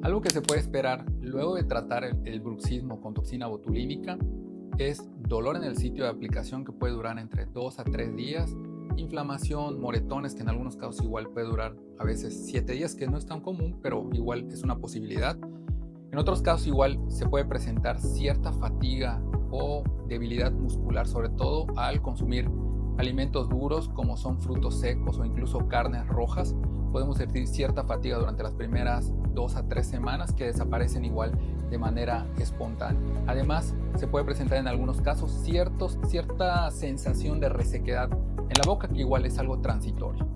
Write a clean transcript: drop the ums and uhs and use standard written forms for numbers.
Algo que se puede esperar luego de tratar el bruxismo con toxina botulínica es dolor en el sitio de aplicación que puede durar entre 2 a 3 días, inflamación, moretones que en algunos casos igual puede durar a veces 7 días, que no es tan común, pero igual es una posibilidad. En otros casos igual se puede presentar cierta fatiga o debilidad muscular, sobre todo al consumir alimentos duros como son frutos secos o incluso carnes rojas. Podemos sentir cierta fatiga durante las primeras 2 a 3 semanas que desaparecen igual de manera espontánea. Además, se puede presentar en algunos casos cierta sensación de resequedad en la boca, que igual es algo transitorio.